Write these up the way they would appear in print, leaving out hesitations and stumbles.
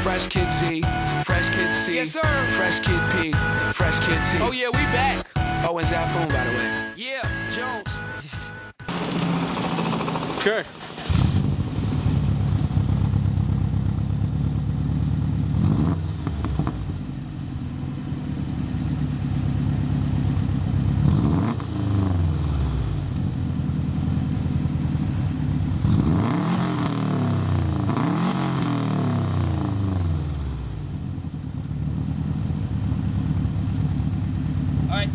Fresh Kid Z, Fresh Kid C, Yes, sir. Fresh Kid P, Fresh Kid T. Oh yeah, we back. Oh, and Zafoon, by the way. Yeah, Jones. Okay. All right.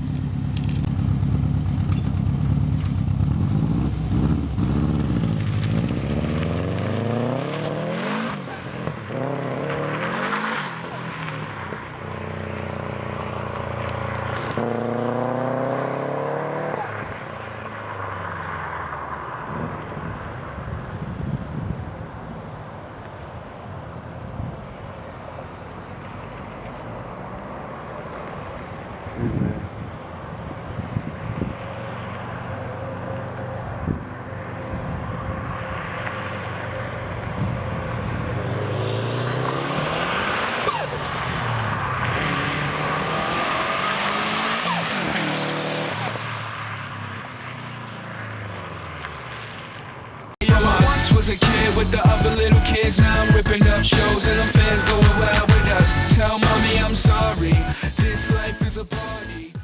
Was a kid with the other little kids. Now I'm ripping up shows and them fans going wild with us. Tell mommy I'm sorry. This life is a party.